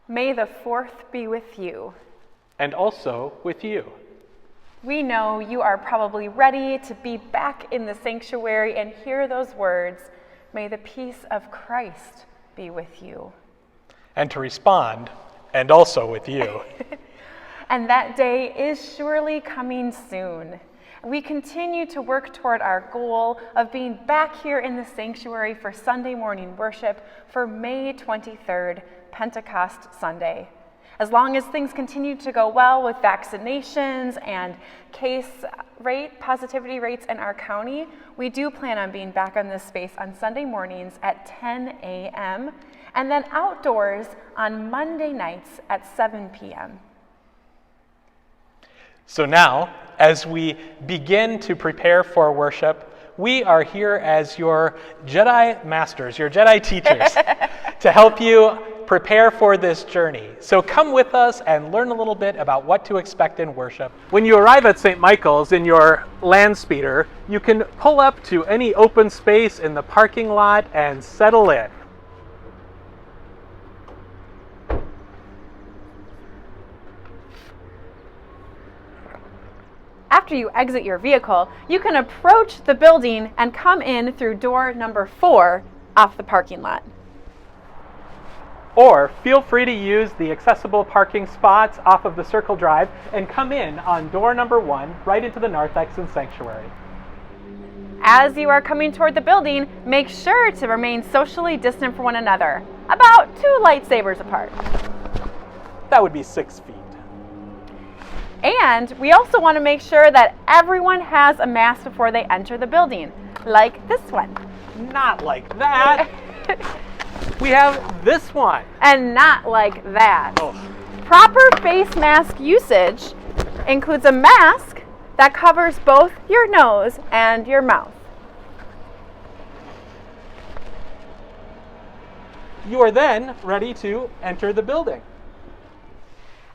May the 4th be with you. And also with you. We know you are probably ready to be back in the sanctuary and hear those words, "May the peace of Christ be with you." And to respond, "And also with you." And that day is surely coming soon. We continue to work toward our goal of being back here in the sanctuary for Sunday morning worship for May 23rd, Pentecost Sunday. As long as things continue to go well with vaccinations and positivity rates in our county, we do plan on being back on this space on Sunday mornings at 10 a.m. and then outdoors on Monday nights at 7 p.m. So now, as we begin to prepare for worship, we are here as your Jedi masters, your Jedi teachers, to help you prepare for this journey. So come with us and learn a little bit about what to expect in worship. When you arrive at St. Michael's in your land speeder, you can pull up to any open space in the parking lot and settle in. After you exit your vehicle, you can approach the building and come in through door number 4 off the parking lot. Or feel free to use the accessible parking spots off of the Circle Drive and come in on door number 1 right into the Narthex Sanctuary. As you are coming toward the building, make sure to remain socially distant from one another, about 2 lightsabers apart. That would be 6 feet. And we also want to make sure that everyone has a mask before they enter the building, like this one. Not like that. We have this one. And not like that. Oh. Proper face mask usage includes a mask that covers both your nose and your mouth. You are then ready to enter the building.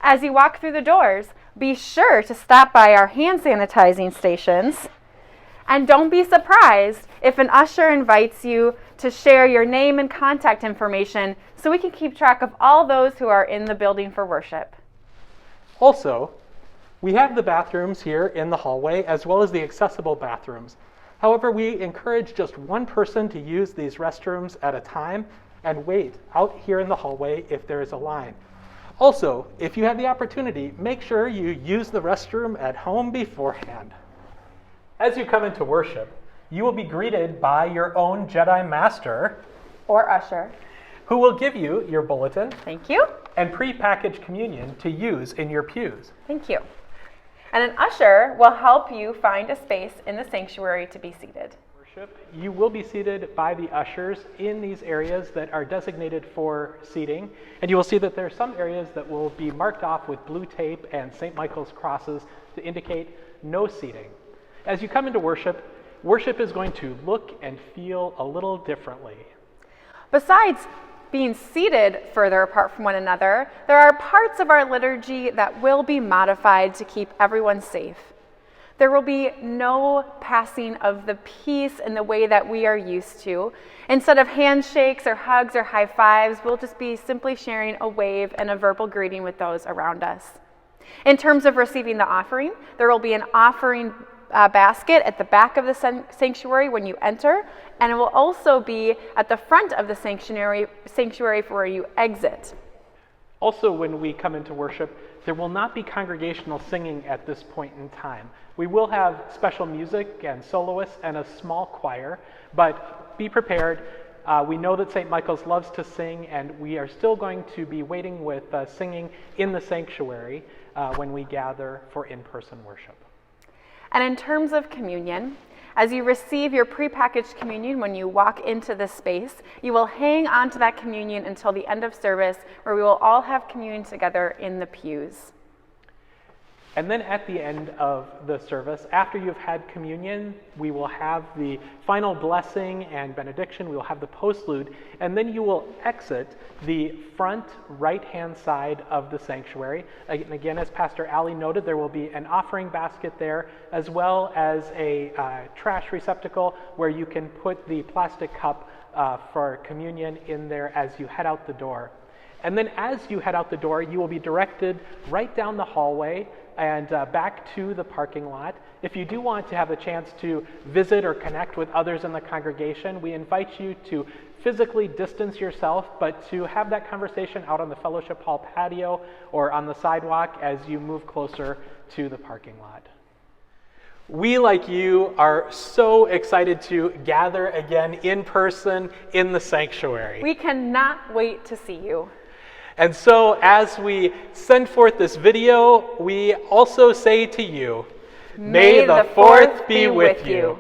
As you walk through the doors, be sure to stop by our hand sanitizing stations. And don't be surprised if an usher invites you to share your name and contact information so we can keep track of all those who are in the building for worship. Also, we have the bathrooms here in the hallway as well as the accessible bathrooms. However, we encourage just one person to use these restrooms at a time and wait out here in the hallway if there is a line. Also, if you have the opportunity, make sure you use the restroom at home beforehand. As you come into worship, you will be greeted by your own Jedi Master, or usher, who will give you your bulletin. Thank you. And pre-packaged communion to use in your pews. Thank you. And an usher will help you find a space in the sanctuary to be seated. Worship, you will be seated by the ushers in these areas that are designated for seating. And you will see that there are some areas that will be marked off with blue tape and St. Michael's crosses to indicate no seating. As you come into worship, worship is going to look and feel a little differently. Besides being seated further apart from one another, there are parts of our liturgy that will be modified to keep everyone safe. There will be no passing of the peace in the way that we are used to. Instead of handshakes or hugs or high fives, we'll just be simply sharing a wave and a verbal greeting with those around us. In terms of receiving the offering, there will be an offering basket at the back of the sanctuary when you enter, and it will also be at the front of the sanctuary for where you exit. Also, when we come into worship, there will not be congregational singing at this point in time. We will have special music and soloists and a small choir, but be prepared. We know that St. Michael's loves to sing, and we are still going to be waiting with singing in the sanctuary when we gather for in-person worship. And in terms of communion, as you receive your prepackaged communion when you walk into this space, you will hang on to that communion until the end of service, where we will all have communion together in the pews. And then at the end of the service, after you've had communion, we will have the final blessing and benediction. We will have the postlude, and then you will exit the front right-hand side of the sanctuary. And again, as Pastor Ali noted, there will be an offering basket there, as well as a trash receptacle where you can put the plastic cup for communion in there as you head out the door. And then as you head out the door, you will be directed right down the hallway and back to the parking lot. If you do want to have a chance to visit or connect with others in the congregation, we invite you to physically distance yourself, but to have that conversation out on the fellowship hall patio or on the sidewalk as you move closer to the parking lot. We, like you, are so excited to gather again in person in the sanctuary. We cannot wait to see you. And so as we send forth this video, we also say to you, may the 4th be with you.